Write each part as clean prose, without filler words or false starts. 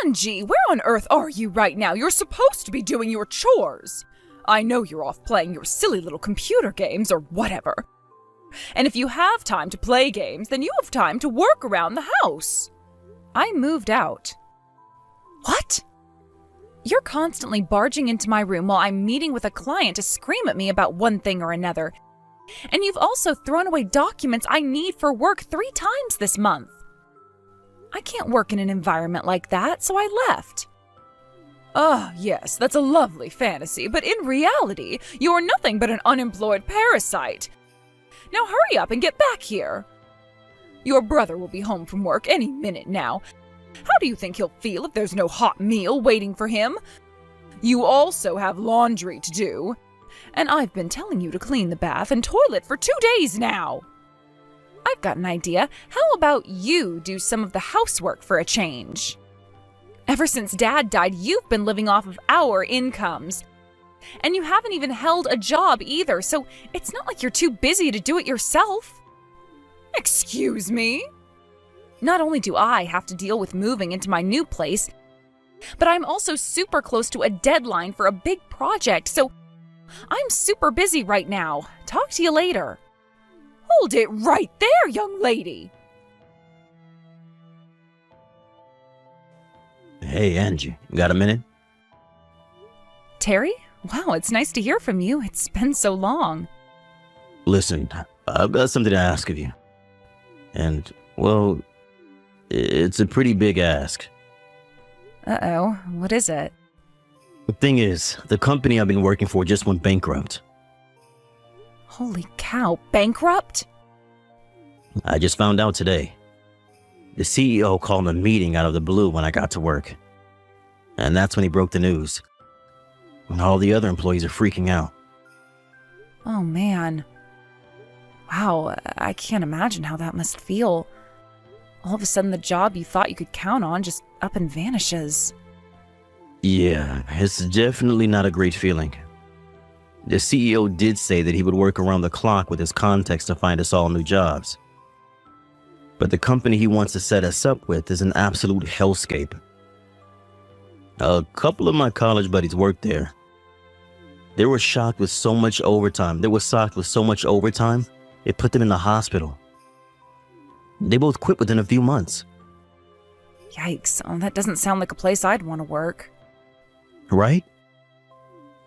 Angie, where on earth are you right now? You're supposed to be doing your chores. I know you're off playing your silly little computer games or whatever. And if you have time to play games, then you have time to work around the house. I moved out. What? You're constantly barging into my room while I'm meeting with a client to scream at me about one thing or another. And you've also thrown away documents I need for work 3 times this month. I can't work in an environment like that, so I left. Ah, yes, that's a lovely fantasy, but in reality, you're nothing but an unemployed parasite. Now hurry up and get back here. Your brother will be home from work any minute now. How do you think he'll feel if there's no hot meal waiting for him? You also have laundry to do. And I've been telling you to clean the bath and toilet for 2 days now. I've got an idea. How about you do some of the housework for a change? Ever since Dad died, you've been living off of our incomes. And you haven't even held a job either, so it's not like you're too busy to do it yourself. Excuse me? Not only do I have to deal with moving into my new place, but I'm also super close to a deadline for a big project, so I'm super busy right now. Talk to you later. Hold it right there, young lady. Hey, Angie, you got a minute? Terry? Wow, it's nice to hear from you. It's been so long. Listen, I've got something to ask of you. And, well, it's a pretty big ask. Uh-oh, what is it? The thing is, the company I've been working for just went bankrupt. Holy cow, bankrupt? I just found out today. The CEO called a meeting out of the blue when I got to work. And that's when he broke the news. And all the other employees are freaking out. Oh man. Wow, I can't imagine how that must feel. All of a sudden the job you thought you could count on just up and vanishes. Yeah, it's definitely not a great feeling. The CEO did say that he would work around the clock with his contacts to find us all new jobs. But the company he wants to set us up with is an absolute hellscape. A couple of my college buddies worked there. They were shocked with so much overtime. It put them in the hospital. They both quit within a few months. Yikes, oh, that doesn't sound like a place I'd want to work. Right?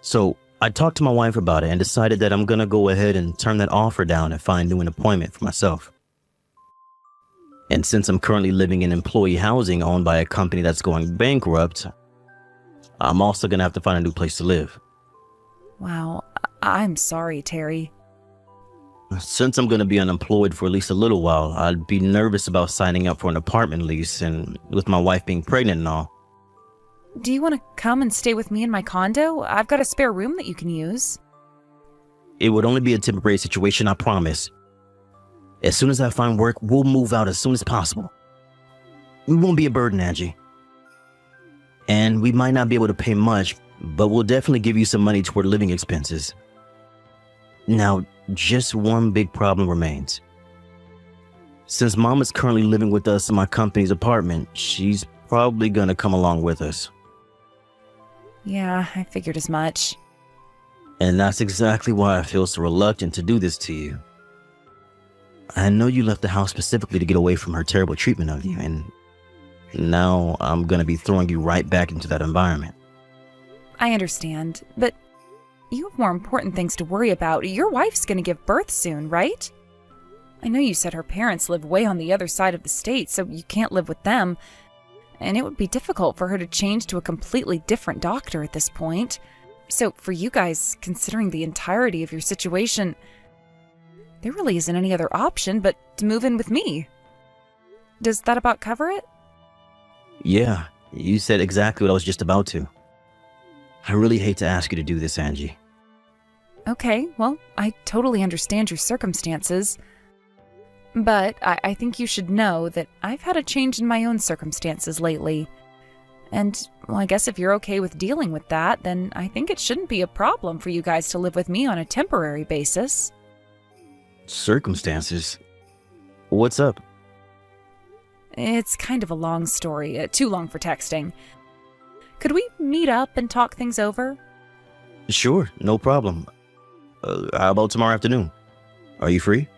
So I talked to my wife about it and decided that I'm gonna go ahead and turn that offer down and find new an appointment for myself. And since I'm currently living in employee housing owned by a company that's going bankrupt, I'm also gonna have to find a new place to live. Wow, I'm sorry, Terry. Since I'm gonna be unemployed for at least a little while, I'd be nervous about signing up for an apartment lease, and with my wife being pregnant and all. Do you want to come and stay with me in my condo? I've got a spare room that you can use. It would only be a temporary situation, I promise. As soon as I find work, we'll move out as soon as possible. We won't be a burden, Angie. And we might not be able to pay much, but we'll definitely give you some money toward living expenses. Now, just one big problem remains. Since Mom is currently living with us in my company's apartment, she's probably gonna come along with us. Yeah, I figured as much. And that's exactly why I feel so reluctant to do this to you. I know you left the house specifically to get away from her terrible treatment of you, and now I'm gonna be throwing you right back into that environment. I understand, but you have more important things to worry about. Your wife's gonna give birth soon, right? I know you said her parents live way on the other side of the state, so you can't live with them. And it would be difficult for her to change to a completely different doctor at this point. So for you guys, considering the entirety of your situation, there really isn't any other option but to move in with me. Does that about cover it? Yeah, you said exactly what I was just about to. I really hate to ask you to do this, Angie. Okay, well, I totally understand your circumstances. But I think you should know that I've had a change in my own circumstances lately. And, well, I guess if you're okay with dealing with that, then I think it shouldn't be a problem for you guys to live with me on a temporary basis. Circumstances? What's up? It's kind of a long story, too long for texting. Could we meet up and talk things over? Sure, no problem. How about tomorrow afternoon? Are you free?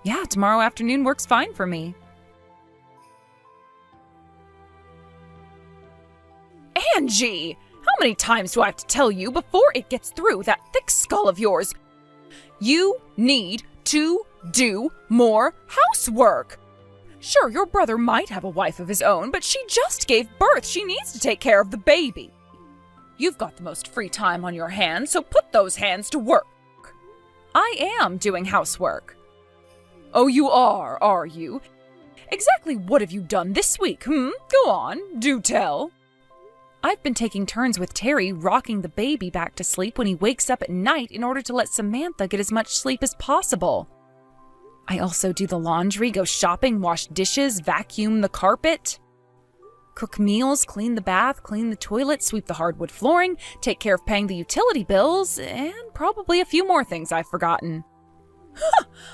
Yeah, tomorrow afternoon works fine for me. Angie! How many times do I have to tell you before it gets through that thick skull of yours? You need to do more housework. Sure, your brother might have a wife of his own, but she just gave birth. She needs to take care of the baby. You've got the most free time on your hands, so put those hands to work. I am doing housework. Oh, you are you? Exactly what have you done this week, Go on, do tell. I've been taking turns with Terry rocking the baby back to sleep when he wakes up at night in order to let Samantha get as much sleep as possible. I also do the laundry, go shopping, wash dishes, vacuum the carpet, cook meals, clean the bath, clean the toilet, sweep the hardwood flooring, take care of paying the utility bills, and probably a few more things I've forgotten.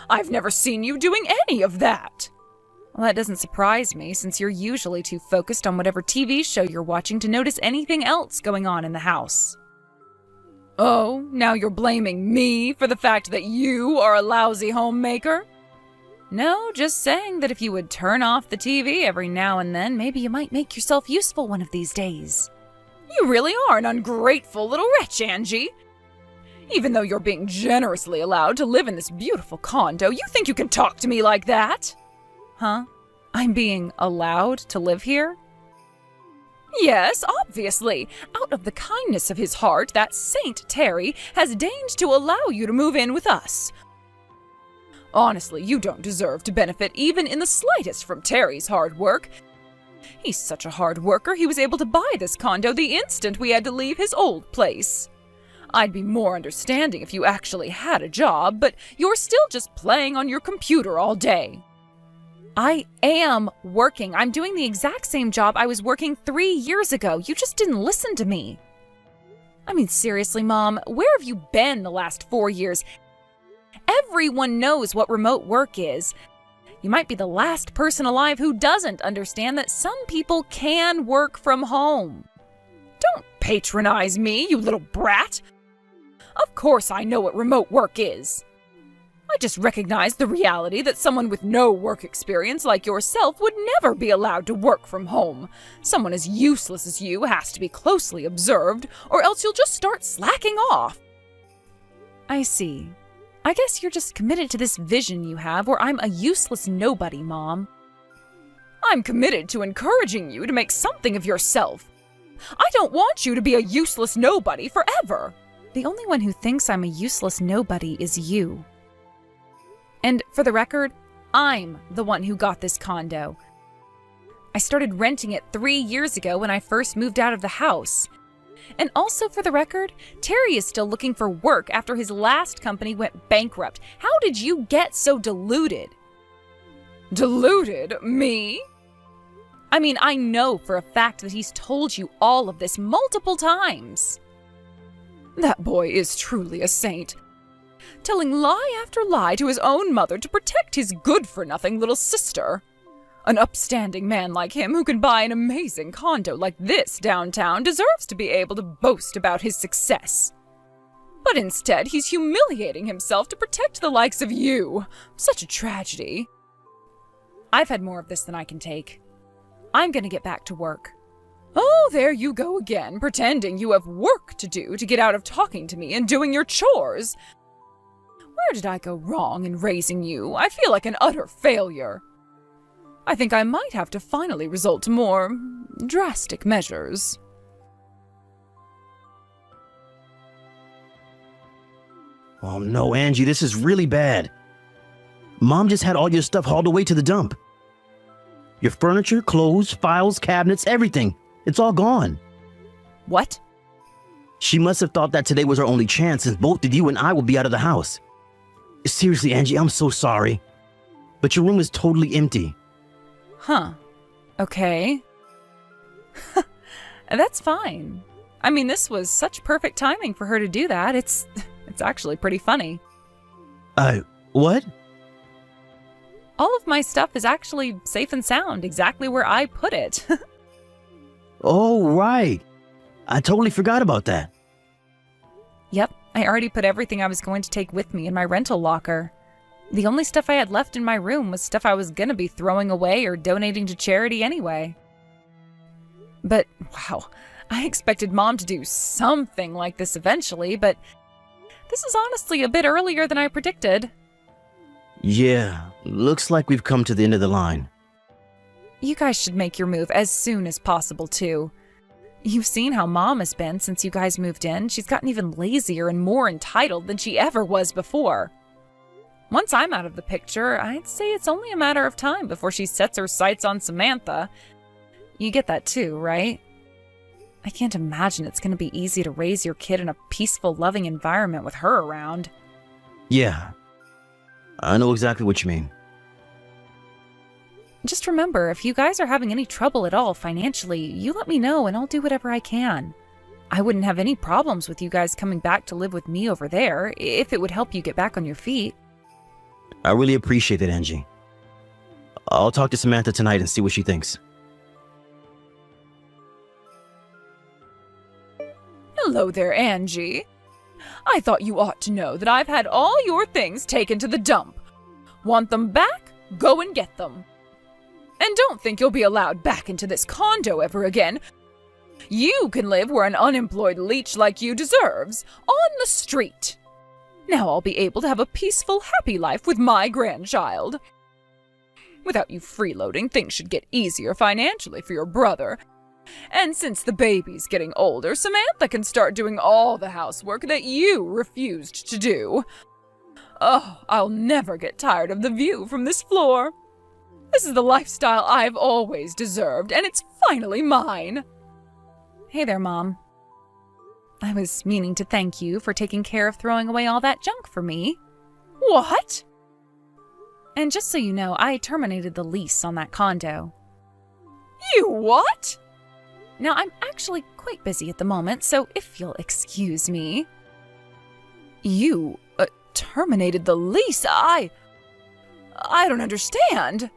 I've never seen you doing any of that. Well, that doesn't surprise me, since you're usually too focused on whatever TV show you're watching to notice anything else going on in the house. Oh, now you're blaming me for the fact that you are a lousy homemaker? No, just saying that if you would turn off the TV every now and then, maybe you might make yourself useful one of these days. You really are an ungrateful little wretch, Angie. Even though you're being generously allowed to live in this beautiful condo, you think you can talk to me like that? Huh? I'm being allowed to live here? Yes, obviously. Out of the kindness of his heart, that Saint Terry has deigned to allow you to move in with us. Honestly, you don't deserve to benefit even in the slightest from Terry's hard work. He's such a hard worker, he was able to buy this condo the instant we had to leave his old place. I'd be more understanding if you actually had a job, but you're still just playing on your computer all day. I am working. I'm doing the exact same job I was working 3 years ago. You just didn't listen to me. I mean, seriously, Mom, where have you been the last 4 years? Everyone knows what remote work is. You might be the last person alive who doesn't understand that some people can work from home. Don't patronize me, you little brat. Of course I know what remote work is. I just recognize the reality that someone with no work experience like yourself would never be allowed to work from home. Someone as useless as you has to be closely observed, or else you'll just start slacking off. I see. I guess you're just committed to this vision you have where I'm a useless nobody, Mom. I'm committed to encouraging you to make something of yourself. I don't want you to be a useless nobody forever. The only one who thinks I'm a useless nobody is you. And for the record, I'm the one who got this condo. I started renting it 3 years ago when I first moved out of the house. And also for the record, Terry is still looking for work after his last company went bankrupt. How did you get so deluded? Deluded? Me? I mean, I know for a fact that he's told you all of this multiple times. That boy is truly a saint. Telling lie after lie to his own mother to protect his good-for-nothing little sister. An upstanding man like him who can buy an amazing condo like this downtown deserves to be able to boast about his success. But instead, he's humiliating himself to protect the likes of you. Such a tragedy. I've had more of this than I can take. I'm gonna get back to work. Oh, there you go again, pretending you have work to do to get out of talking to me and doing your chores. Where did I go wrong in raising you? I feel like an utter failure. I think I might have to finally resort to more drastic measures. Oh no, Angie, this is really bad. Mom just had all your stuff hauled away to the dump. Your furniture, clothes, files, cabinets, everything. It's all gone. What? She must have thought that today was her only chance since both of you and I will be out of the house. Seriously, Angie, I'm so sorry. But your room is totally empty. Huh. Okay. That's fine. I mean, this was such perfect timing for her to do that. It's actually pretty funny. What? All of my stuff is actually safe and sound, exactly where I put it. Oh, right. I totally forgot about that. Yep, I already put everything I was going to take with me in my rental locker. The only stuff I had left in my room was stuff I was gonna be throwing away or donating to charity anyway. But, wow, I expected Mom to do something like this eventually, but this is honestly a bit earlier than I predicted. Yeah, looks like we've come to the end of the line. You guys should make your move as soon as possible, too. You've seen how Mom has been since you guys moved in. She's gotten even lazier and more entitled than she ever was before. Once I'm out of the picture, I'd say it's only a matter of time before she sets her sights on Samantha. You get that too, right? I can't imagine it's going to be easy to raise your kid in a peaceful, loving environment with her around. Yeah, I know exactly what you mean. Just remember, if you guys are having any trouble at all financially, you let me know and I'll do whatever I can. I wouldn't have any problems with you guys coming back to live with me over there, if it would help you get back on your feet. I really appreciate it, Angie. I'll talk to Samantha tonight and see what she thinks. Hello there, Angie. I thought you ought to know that I've had all your things taken to the dump. Want them back? Go and get them. And don't think you'll be allowed back into this condo ever again. You can live where an unemployed leech like you deserves, on the street. Now I'll be able to have a peaceful, happy life with my grandchild. Without you freeloading, things should get easier financially for your brother. And since the baby's getting older, Samantha can start doing all the housework that you refused to do. Oh, I'll never get tired of the view from this floor. This is the lifestyle I've always deserved, and it's finally mine. Hey there, Mom. I was meaning to thank you for taking care of throwing away all that junk for me. What? And just so you know, I terminated the lease on that condo. You what? Now, I'm actually quite busy at the moment, so if you'll excuse me. You terminated the lease? I don't understand.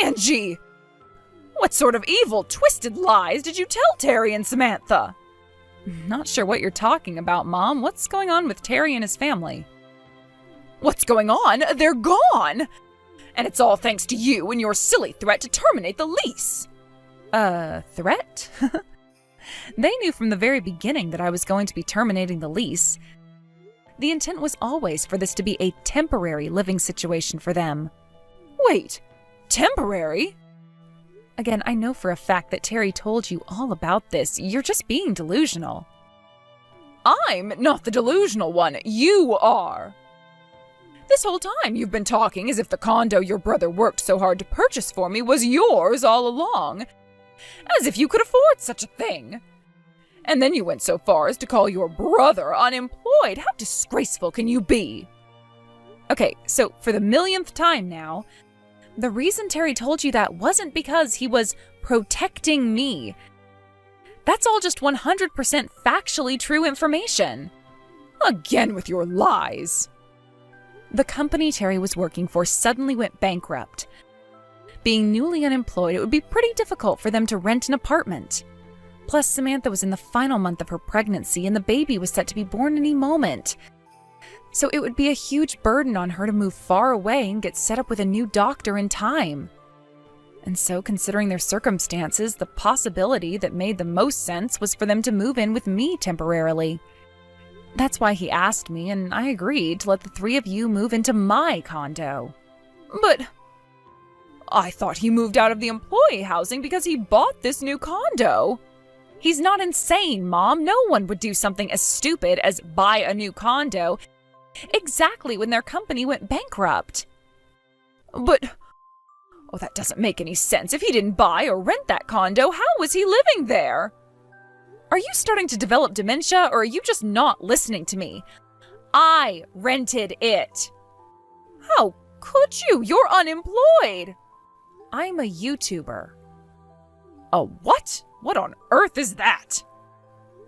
Angie! What sort of evil, twisted lies did you tell Terry and Samantha? Not sure what you're talking about, Mom. What's going on with Terry and his family? What's going on? They're gone! And it's all thanks to you and your silly threat to terminate the lease. Threat? They knew from the very beginning that I was going to be terminating the lease. The intent was always for this to be a temporary living situation for them. Wait, temporary? Again, I know for a fact that Terry told you all about this. You're just being delusional. I'm not the delusional one. You are. This whole time you've been talking as if the condo your brother worked so hard to purchase for me was yours all along. As if you could afford such a thing. And then you went so far as to call your brother unemployed. How disgraceful can you be? Okay, so for the millionth time now, the reason Terry told you that wasn't because he was protecting me. That's all just 100% factually true information. Again with your lies. The company Terry was working for suddenly went bankrupt. Being newly unemployed, it would be pretty difficult for them to rent an apartment. Plus, Samantha was in the final month of her pregnancy and the baby was set to be born any moment. So it would be a huge burden on her to move far away and get set up with a new doctor in time. And so, considering their circumstances, the possibility that made the most sense was for them to move in with me temporarily. That's why he asked me, and I agreed to let the three of you move into my condo. But I thought he moved out of the employee housing because he bought this new condo. He's not insane, Mom. No one would do something as stupid as buy a new condo exactly when their company went bankrupt. But, that doesn't make any sense. If he didn't buy or rent that condo, how was he living there? Are you starting to develop dementia, or are you just not listening to me? I rented it. How could you? You're unemployed. I'm a YouTuber. A what? What on earth is that?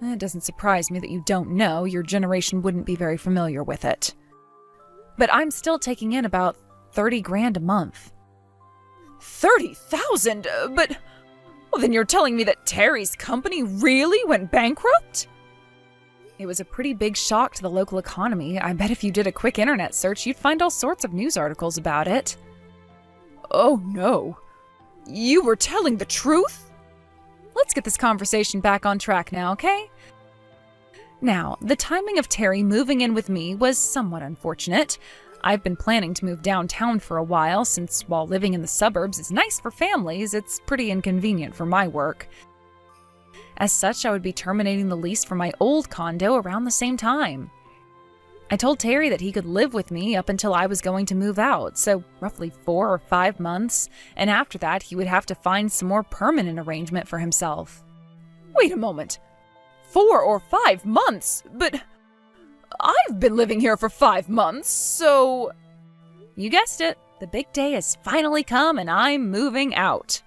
It doesn't surprise me that you don't know. Your generation wouldn't be very familiar with it. But I'm still taking in about 30 grand a month. 30,000? But... Well, then you're telling me that Terry's company really went bankrupt? It was a pretty big shock to the local economy. I bet if you did a quick internet search, you'd find all sorts of news articles about it. Oh no. You were telling the truth? Let's get this conversation back on track now, okay? Now, the timing of Terry moving in with me was somewhat unfortunate. I've been planning to move downtown for a while, since while living in the suburbs is nice for families, it's pretty inconvenient for my work. As such, I would be terminating the lease for my old condo around the same time. I told Terry that he could live with me up until I was going to move out, so roughly 4 or 5 months, and after that he would have to find some more permanent arrangement for himself. Wait a moment. 4 or 5 months? But I've been living here for 5 months, so... You guessed it. The big day has finally come and I'm moving out.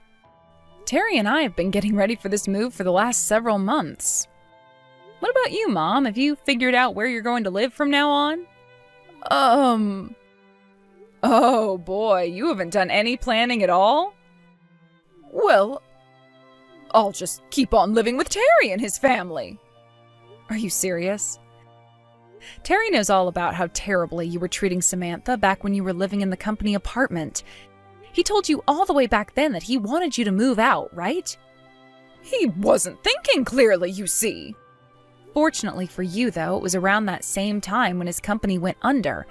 Terry and I have been getting ready for this move for the last several months. What about you, Mom? Have you figured out where you're going to live from now on? Oh boy, you haven't done any planning at all? Well, I'll just keep on living with Terry and his family. Are you serious? Terry knows all about how terribly you were treating Samantha back when you were living in the company apartment. He told you all the way back then that he wanted you to move out, right? He wasn't thinking clearly, you see. Fortunately for you, though, it was around that same time when his company went under,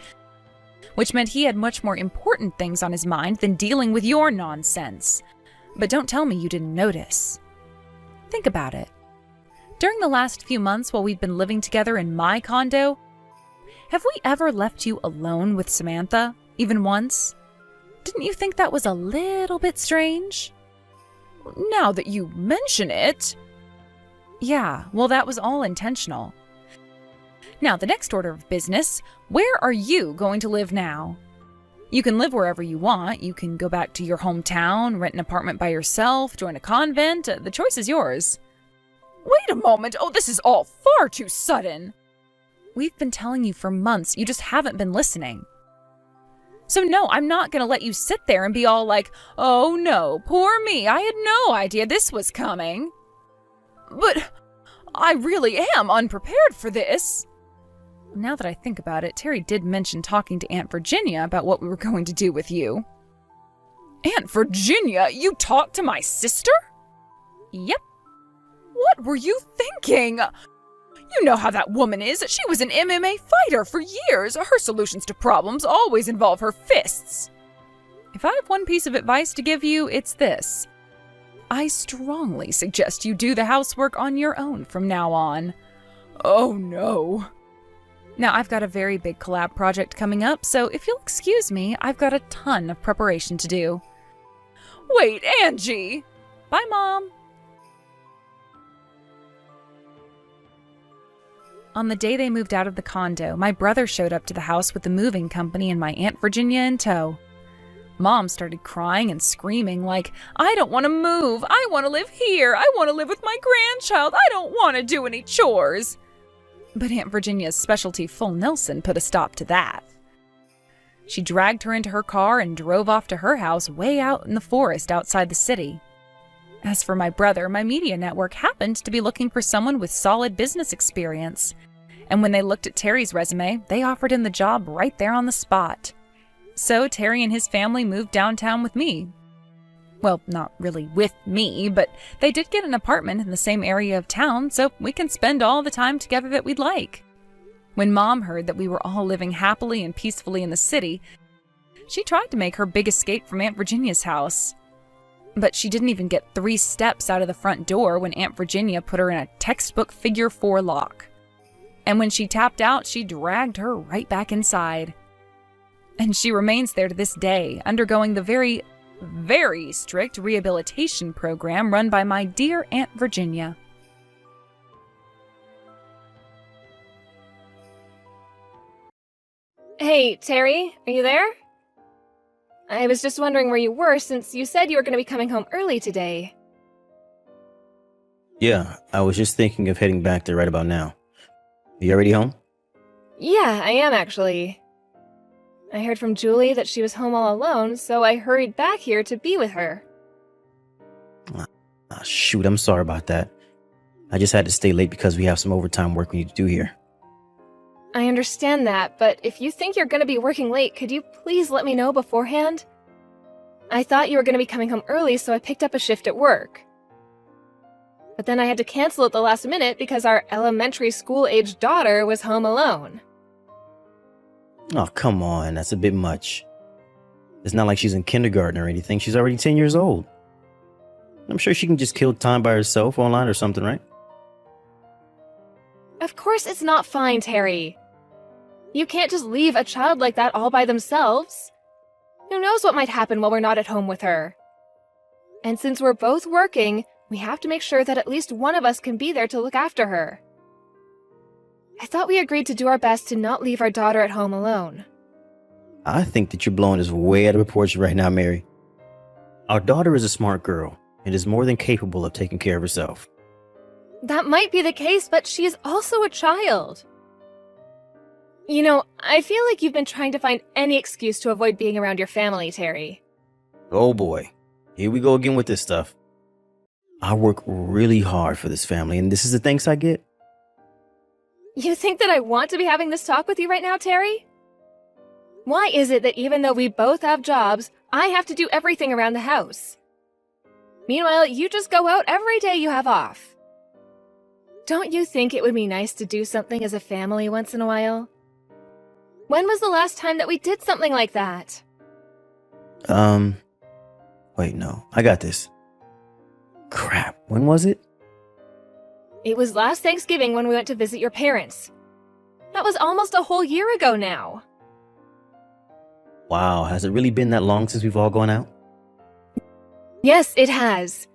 which meant he had much more important things on his mind than dealing with your nonsense. But don't tell me you didn't notice. Think about it. During the last few months while we've been living together in my condo, have we ever left you alone with Samantha, even once? Didn't you think that was a little bit strange? Now that you mention it... Yeah, well, that was all intentional. Now, the next order of business, where are you going to live now? You can live wherever you want. You can go back to your hometown, rent an apartment by yourself, join a convent. The choice is yours. Wait a moment. Oh, this is all far too sudden. We've been telling you for months. You just haven't been listening. So no, I'm not going to let you sit there and be all like, oh no, poor me, I had no idea this was coming. But I really am unprepared for this. Now that I think about it, Terry did mention talking to Aunt Virginia about what we were going to do with you. Aunt Virginia? You talked to my sister? Yep. What were you thinking? You know how that woman is. She was an MMA fighter for years. Her solutions to problems always involve her fists. If I have one piece of advice to give you, it's this. I strongly suggest you do the housework on your own from now on. Oh no. Now, I've got a very big collab project coming up, so if you'll excuse me, I've got a ton of preparation to do. Wait, Angie! Bye, Mom. On the day they moved out of the condo, my brother showed up to the house with the moving company and my Aunt Virginia in tow. Mom started crying and screaming like, I don't want to move. I want to live here. I want to live with my grandchild. I don't want to do any chores. But Aunt Virginia's specialty full Nelson put a stop to that. She dragged her into her car and drove off to her house way out in the forest outside the city. As for my brother, my media network happened to be looking for someone with solid business experience. And when they looked at Terry's resume, they offered him the job right there on the spot. So Terry and his family moved downtown with me. Well, not really with me, but they did get an apartment in the same area of town, so we can spend all the time together that we'd like. When Mom heard that we were all living happily and peacefully in the city, she tried to make her big escape from Aunt Virginia's house. But she didn't even get 3 steps out of the front door when Aunt Virginia put her in a textbook figure 4 lock. And when she tapped out, she dragged her right back inside. And she remains there to this day, undergoing the very, very strict rehabilitation program run by my dear Aunt Virginia. Hey, Terry, are you there? I was just wondering where you were since you said you were going to be coming home early today. Yeah, I was just thinking of heading back there right about now. You already home? Yeah, I am actually. I heard from Julie that she was home all alone, so I hurried back here to be with her. Shoot, I'm sorry about that. I just had to stay late because we have some overtime work we need to do here. I understand that, but if you think you're going to be working late, could you please let me know beforehand? I thought you were going to be coming home early, so I picked up a shift at work. But then I had to cancel at the last minute because our elementary school-aged daughter was home alone. Oh, come on, that's a bit much. It's not like she's in kindergarten or anything. She's already 10 years old. I'm sure she can just kill time by herself online or something, right? Of course it's not fine, Terry. You can't just leave a child like that all by themselves. Who knows what might happen while we're not at home with her? And since we're both working, we have to make sure that at least one of us can be there to look after her. I thought we agreed to do our best to not leave our daughter at home alone. I think that you're blowing this way out of proportion right now, Mary. Our daughter is a smart girl and is more than capable of taking care of herself. That might be the case, but she is also a child. You know, I feel like you've been trying to find any excuse to avoid being around your family, Terry. Oh boy, here we go again with this stuff. I work really hard for this family, and this is the thanks I get? You think that I want to be having this talk with you right now, Terry? Why is it that even though we both have jobs, I have to do everything around the house? Meanwhile, you just go out every day you have off. Don't you think it would be nice to do something as a family once in a while? When was the last time that we did something like that? Wait, no, I got this. Crap, when was it? It was last Thanksgiving when we went to visit your parents. That was almost a whole year ago now. Wow, has it really been that long since we've all gone out? Yes, it has.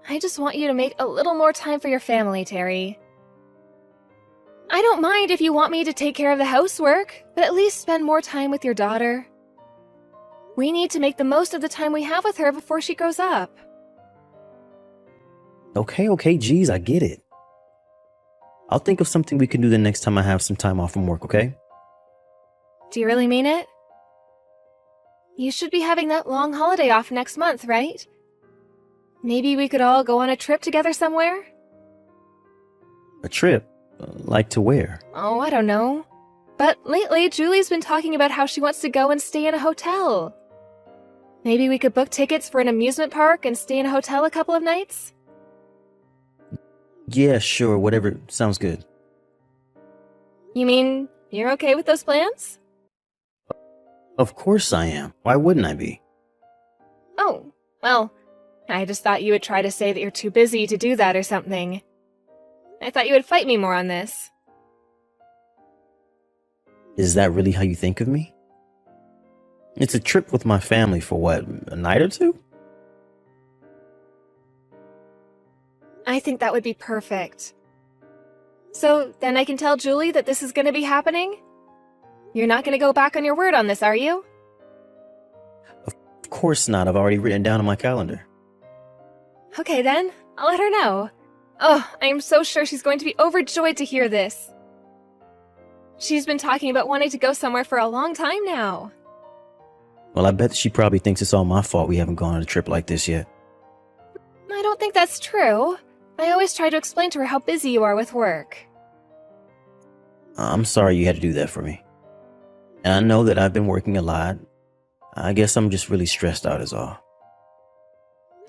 I just want you to make a little more time for your family, Terry. I don't mind if you want me to take care of the housework, but at least spend more time with your daughter. We need to make the most of the time we have with her before she grows up. Okay, geez, I get it. I'll think of something we can do the next time I have some time off from work, okay? Do you really mean it? You should be having that long holiday off next month, right? Maybe we could all go on a trip together somewhere? A trip? Like to where? Oh, I don't know. But lately, Julie's been talking about how she wants to go and stay in a hotel. Maybe we could book tickets for an amusement park and stay in a hotel a couple of nights? Yeah, sure, whatever. Sounds good. You mean you're okay with those plans? Of course I am. Why wouldn't I be? Oh, well, I just thought you would try to say that you're too busy to do that or something. I thought you would fight me more on this. Is that really how you think of me? It's a trip with my family for what, a night or two? I think that would be perfect. So then I can tell Julie that this is going to be happening? You're not going to go back on your word on this, are you? Of course not. I've already written it down on my calendar. Okay then, I'll let her know. Oh, I am so sure she's going to be overjoyed to hear this. She's been talking about wanting to go somewhere for a long time now. Well, I bet she probably thinks it's all my fault we haven't gone on a trip like this yet. I don't think that's true. I always try to explain to her how busy you are with work. I'm sorry you had to do that for me. And I know that I've been working a lot. I guess I'm just really stressed out is all.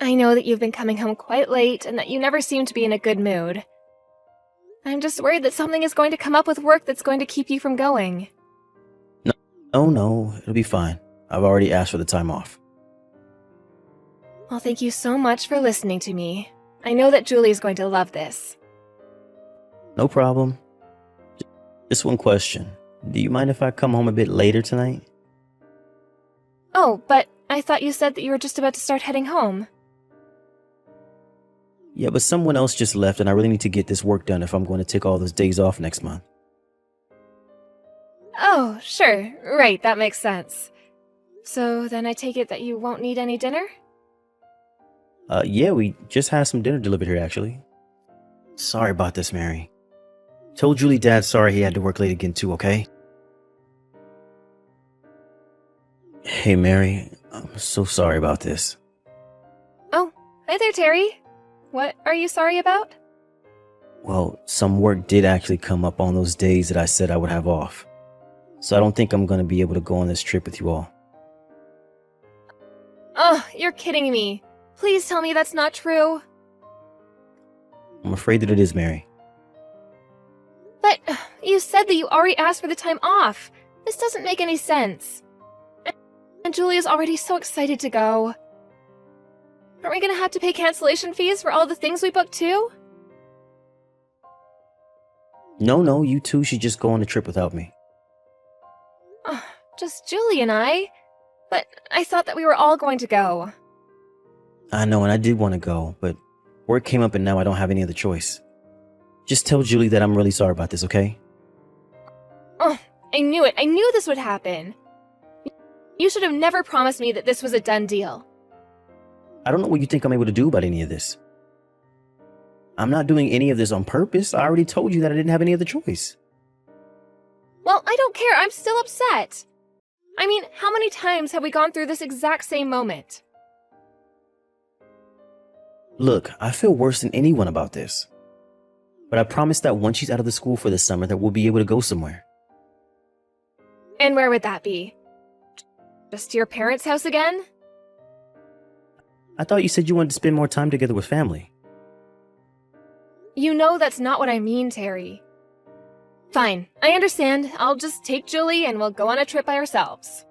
I know that you've been coming home quite late and that you never seem to be in a good mood. I'm just worried that something is going to come up with work that's going to keep you from going. No, it'll be fine. I've already asked for the time off. Well, thank you so much for listening to me. I know that Julie's going to love this. No problem. Just one question. Do you mind if I come home a bit later tonight? Oh, but I thought you said that you were just about to start heading home. Yeah, but someone else just left and I really need to get this work done if I'm going to take all those days off next month. Oh, sure. Right, that makes sense. So then I take it that you won't need any dinner? Yeah, we just had some dinner delivered here, actually. Sorry about this, Mary. Told Julie Dad's sorry he had to work late again, too, okay? Hey, Mary, I'm so sorry about this. Oh, hi there, Terry. What are you sorry about? Well, some work did actually come up on those days that I said I would have off. So I don't think I'm going to be able to go on this trip with you all. Oh, you're kidding me. Please tell me that's not true. I'm afraid that it is, Mary. But you said that you already asked for the time off. This doesn't make any sense. And Julia's already so excited to go. Aren't we gonna have to pay cancellation fees for all the things we booked too? No, you two should just go on the trip without me. Just Julie and I. But I thought that we were all going to go. I know, and I did want to go, but work came up and now I don't have any other choice. Just tell Julie that I'm really sorry about this, okay? Oh, I knew it. I knew this would happen. You should have never promised me that this was a done deal. I don't know what you think I'm able to do about any of this. I'm not doing any of this on purpose. I already told you that I didn't have any other choice. Well, I don't care. I'm still upset. I mean, how many times have we gone through this exact same moment? Look, I feel worse than anyone about this. But I promise that once she's out of the school for the summer that we'll be able to go somewhere. And where would that be? Just to your parents' house again? I thought you said you wanted to spend more time together with family. You know that's not what I mean, Terry. Fine, I understand. I'll just take Julie and we'll go on a trip by ourselves.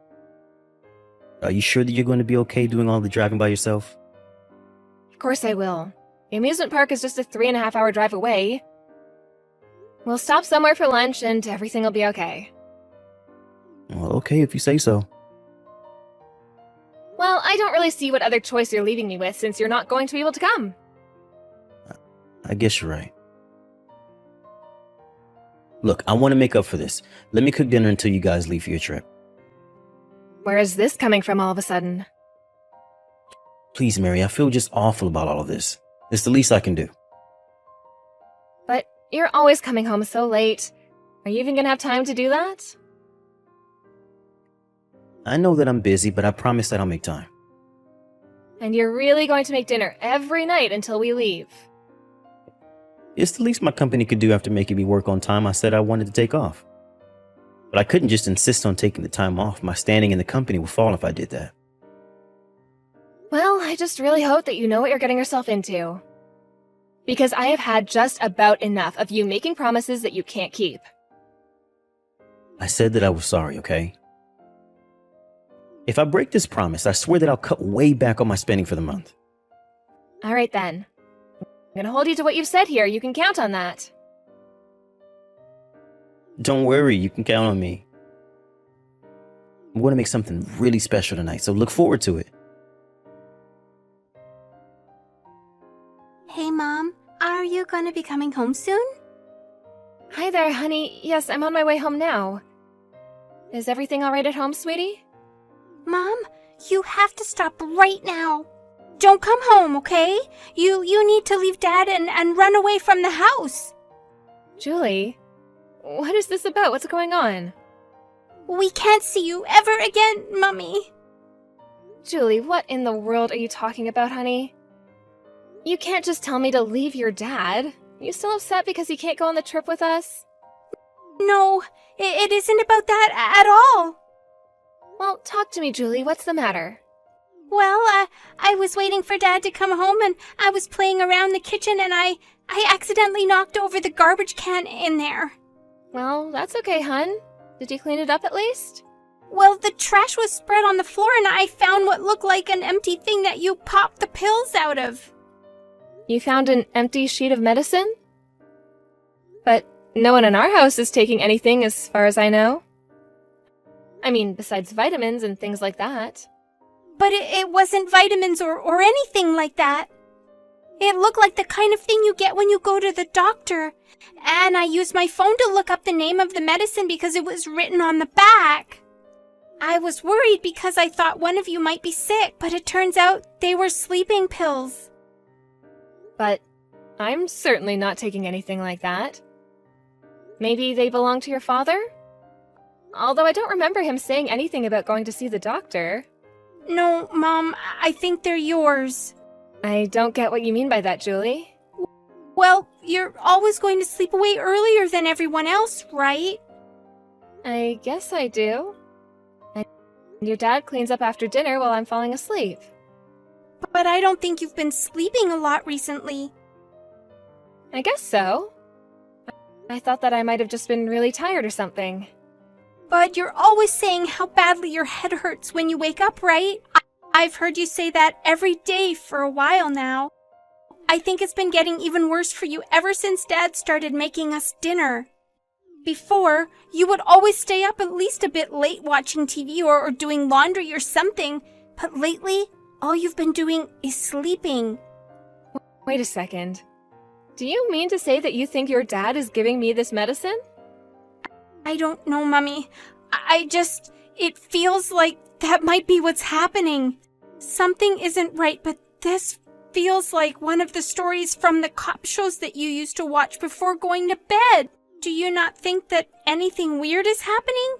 Are you sure that you're going to be okay doing all the driving by yourself? Of course I will. The amusement park is just a 3.5-hour drive away. We'll stop somewhere for lunch and everything will be okay. Well, okay, if you say so. Well, I don't really see what other choice you're leaving me with since you're not going to be able to come. I guess you're right. Look, I want to make up for this. Let me cook dinner until you guys leave for your trip. Where is this coming from all of a sudden? Please, Mary, I feel just awful about all of this. It's the least I can do. But you're always coming home so late. Are you even gonna have time to do that? I know that I'm busy, but I promise that I'll make time. And you're really going to make dinner every night until we leave? It's the least my company could do after making me work on time I said I wanted to take off. But I couldn't just insist on taking the time off. My standing in the company would fall if I did that. Well, I just really hope that you know what you're getting yourself into. Because I have had just about enough of you making promises that you can't keep. I said that I was sorry, okay? If I break this promise, I swear that I'll cut way back on my spending for the month. All right then. I'm gonna hold you to what you've said here. You can count on that. Don't worry, you can count on me. I'm going to make something really special tonight, so look forward to it. Hey, Mom, are you gonna be coming home soon? Hi there, honey. Yes, I'm on my way home now. Is everything all right at home, sweetie? Mom, you have to stop right now. Don't come home, okay? You need to leave Dad and run away from the house. Julie, what is this about? What's going on? We can't see you ever again, Mummy. Julie, what in the world are you talking about, honey? You can't just tell me to leave your dad. You still upset because he can't go on the trip with us? No, it isn't about that at all. Well, talk to me, Julie. What's the matter? Well, I was waiting for Dad to come home and I was playing around the kitchen and I accidentally knocked over the garbage can in there. Well, that's okay, hun. Did you clean it up at least? Well, the trash was spread on the floor and I found what looked like an empty thing that you popped the pills out of. You found an empty sheet of medicine? But no one in our house is taking anything as far as I know. I mean, besides vitamins and things like that. But it wasn't vitamins or anything like that. It looked like the kind of thing you get when you go to the doctor. And I used my phone to look up the name of the medicine because it was written on the back. I was worried because I thought one of you might be sick, but it turns out they were sleeping pills. But I'm certainly not taking anything like that. Maybe they belong to your father? Although I don't remember him saying anything about going to see the doctor. No, Mom, I think they're yours. I don't get what you mean by that, Julie. Well, you're always going to sleep away earlier than everyone else, right? I guess I do. And your dad cleans up after dinner while I'm falling asleep. But I don't think you've been sleeping a lot recently. I guess so. I thought that I might have just been really tired or something. But you're always saying how badly your head hurts when you wake up, right? I've heard you say that every day for a while now. I think it's been getting even worse for you ever since Dad started making us dinner. Before, you would always stay up at least a bit late watching TV or doing laundry or something, but lately, all you've been doing is sleeping. Wait a second. Do you mean to say that you think your dad is giving me this medicine? I don't know, Mummy. It feels like that might be what's happening. Something isn't right, but this feels like one of the stories from the cop shows that you used to watch before going to bed. Do you not think that anything weird is happening?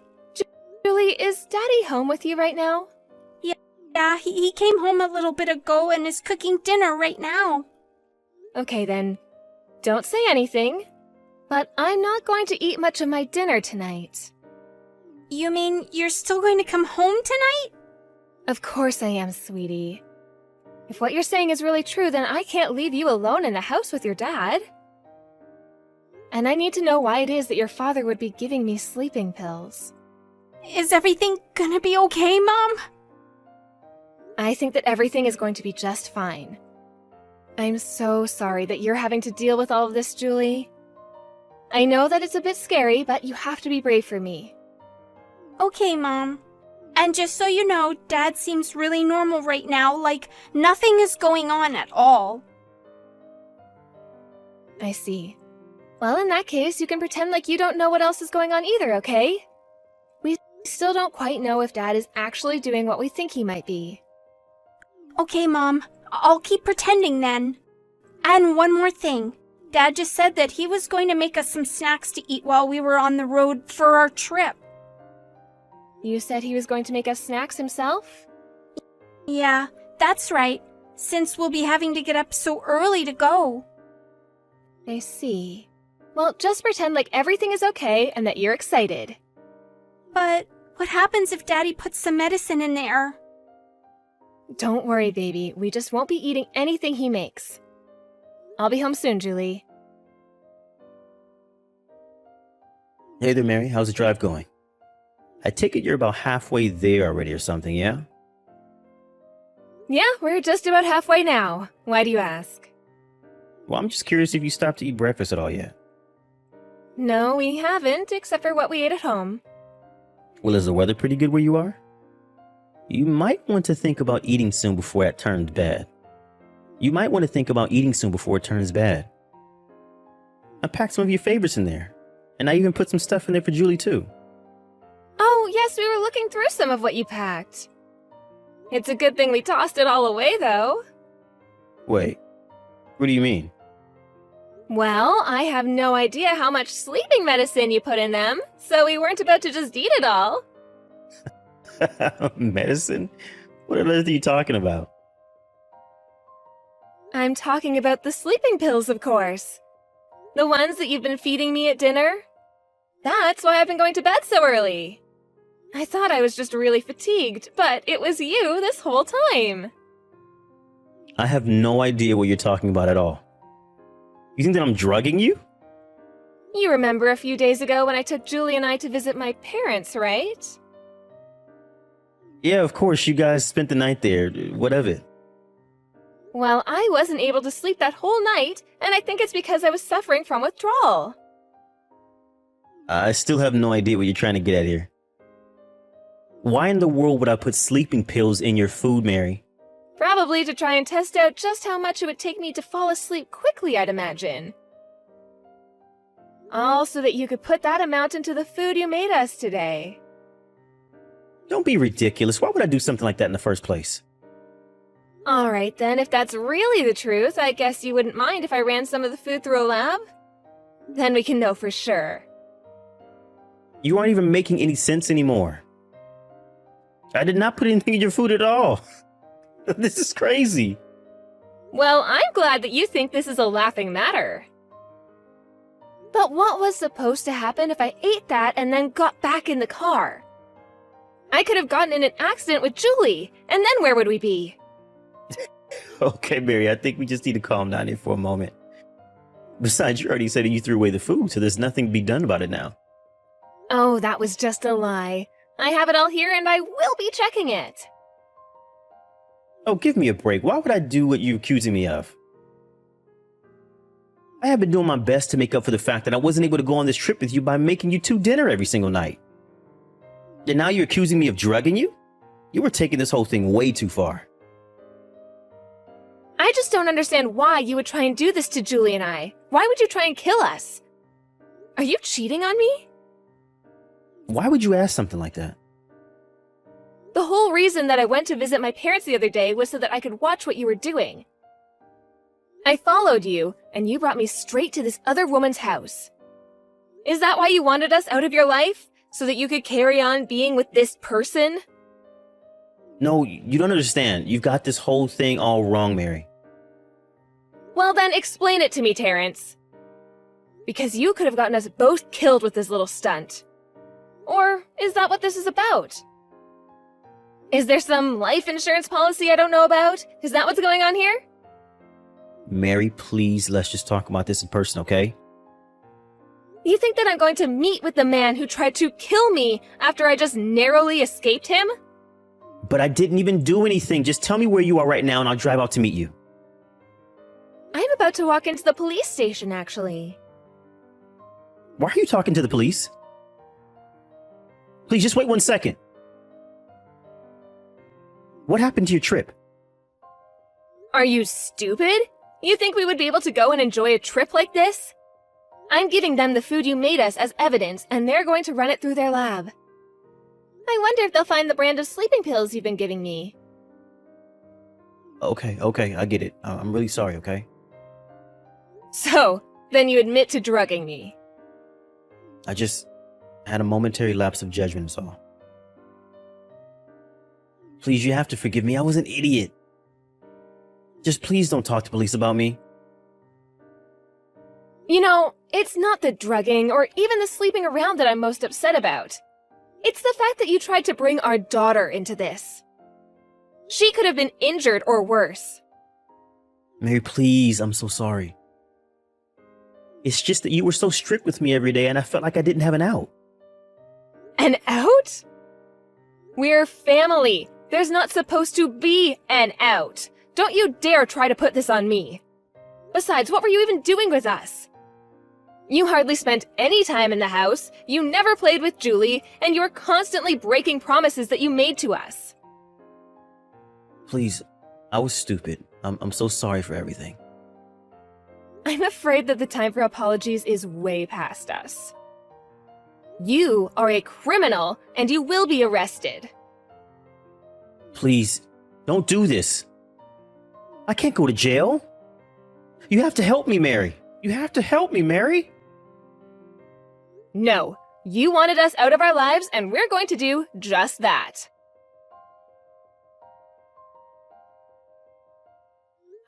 Julie, is Daddy home with you right now? Yeah, he came home a little bit ago and is cooking dinner right now. Okay then. Don't say anything. But I'm not going to eat much of my dinner tonight. You mean you're still going to come home tonight? Of course I am, sweetie. If what you're saying is really true, then I can't leave you alone in the house with your dad. And I need to know why it is that your father would be giving me sleeping pills. Is everything gonna be okay, Mom? I think that everything is going to be just fine. I'm so sorry that you're having to deal with all of this, Julie. I know that it's a bit scary, but you have to be brave for me. Okay, Mom. And just so you know, Dad seems really normal right now, like nothing is going on at all. I see. Well, in that case, you can pretend like you don't know what else is going on either, okay? We still don't quite know if Dad is actually doing what we think he might be. Okay, Mom. I'll keep pretending then. And one more thing. Dad just said that he was going to make us some snacks to eat while we were on the road for our trip. You said he was going to make us snacks himself? Yeah, that's right. Since we'll be having to get up so early to go. I see. Well, just pretend like everything is okay and that you're excited. But what happens if Daddy puts some medicine in there? Don't worry, baby. We just won't be eating anything he makes. I'll be home soon, Julie. Hey there, Mary. How's the drive going? I take it you're about halfway there already or something, yeah? Yeah, we're just about halfway now. Why do you ask? Well, I'm just curious if you stopped to eat breakfast at all yet. No, we haven't, except for what we ate at home. Well, is the weather pretty good where you are? You might want to think about eating soon before it turns bad. I packed some of your favorites in there. And I even put some stuff in there for Julie, too. Oh, yes, we were looking through some of what you packed. It's a good thing we tossed it all away, though. Wait, what do you mean? Well, I have no idea how much sleeping medicine you put in them, so we weren't about to just eat it all. Medicine? What on earth are you talking about? I'm talking about the sleeping pills, of course. The ones that you've been feeding me at dinner. That's why I've been going to bed so early. I thought I was just really fatigued, but it was you this whole time. I have no idea what you're talking about at all. You think that I'm drugging you? You remember a few days ago when I took Julie and I to visit my parents, right? Yeah, of course, you guys spent the night there. What of it? Well, I wasn't able to sleep that whole night, and I think it's because I was suffering from withdrawal. I still have no idea what you're trying to get at here. Why in the world would I put sleeping pills in your food, Mary? Probably to try and test out just how much it would take me to fall asleep quickly, I'd imagine. All so that you could put that amount into the food you made us today. Don't be ridiculous. Why would I do something like that in the first place? Alright then, if that's really the truth, I guess you wouldn't mind if I ran some of the food through a lab? Then we can know for sure. You aren't even making any sense anymore. I did not put anything in your food at all. This is crazy. Well, I'm glad that you think this is a laughing matter. But what was supposed to happen if I ate that and then got back in the car? I could have gotten in an accident with Julie, and then where would we be? Okay, Mary, I think we just need to calm down here for a moment. Besides, you already said that you threw away the food, so there's nothing to be done about it now. Oh, that was just a lie. I have it all here and I will be checking it. Oh, give me a break. Why would I do what you're accusing me of? I have been doing my best to make up for the fact that I wasn't able to go on this trip with you by making you two dinner every single night. And now you're accusing me of drugging you? You were taking this whole thing way too far. I just don't understand why you would try and do this to Julie and I. Why would you try and kill us? Are you cheating on me? Why would you ask something like that? The whole reason that I went to visit my parents the other day was so that I could watch what you were doing. I followed you, and you brought me straight to this other woman's house. Is that why you wanted us out of your life? So that you could carry on being with this person? No, you don't understand. You've got this whole thing all wrong, Mary. Well then, explain it to me, Terrence. Because you could have gotten us both killed with this little stunt. Or is that what this is about? Is there some life insurance policy I don't know about? Is that what's going on here? Mary, please, let's just talk about this in person, okay? You think that I'm going to meet with the man who tried to kill me after I just narrowly escaped him? But I didn't even do anything. Just tell me where you are right now and I'll drive out to meet you. I'm about to walk into the police station, actually. Why are you talking to the police? Please, just wait 1 second. What happened to your trip? Are you stupid? You think we would be able to go and enjoy a trip like this? I'm giving them the food you made us as evidence, and they're going to run it through their lab. I wonder if they'll find the brand of sleeping pills you've been giving me. Okay, I get it. I'm really sorry, okay? So, then you admit to drugging me. I just had a momentary lapse of judgment, is all. Please, you have to forgive me. I was an idiot. Just please don't talk to police about me. You know, it's not the drugging or even the sleeping around that I'm most upset about. It's the fact that you tried to bring our daughter into this. She could have been injured or worse. Mary, please, I'm so sorry. It's just that you were so strict with me every day and I felt like I didn't have an out. An out? We're family. There's not supposed to be an out. Don't you dare try to put this on me. Besides, what were you even doing with us? You hardly spent any time in the house, you never played with Julie, and you were constantly breaking promises that you made to us. Please, I was stupid. I'm so sorry for everything. I'm afraid that the time for apologies is way past us. You are a criminal, and you will be arrested. Please, don't do this. I can't go to jail. You have to help me, Mary. You have to help me, Mary. No, you wanted us out of our lives, and we're going to do just that.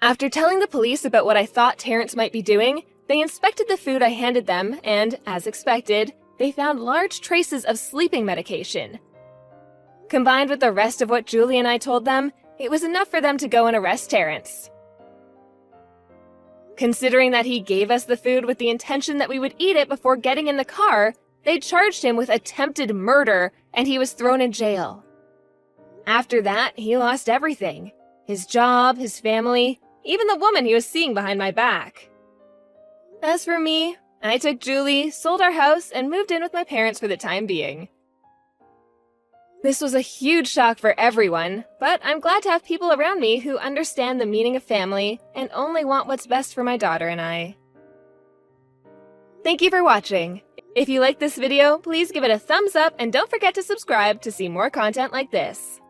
After telling the police about what I thought Terrence might be doing, they inspected the food I handed them, and, as expected, they found large traces of sleeping medication. Combined with the rest of what Julie and I told them, it was enough for them to go and arrest Terrence. Considering that he gave us the food with the intention that we would eat it before getting in the car, they charged him with attempted murder, and he was thrown in jail. After that, he lost everything. His job, his family, even the woman he was seeing behind my back. As for me, I took Julie, sold our house, and moved in with my parents for the time being. This was a huge shock for everyone, but I'm glad to have people around me who understand the meaning of family and only want what's best for my daughter and I. Thank you for watching. If you like this video, please give it a thumbs up and don't forget to subscribe to see more content like this.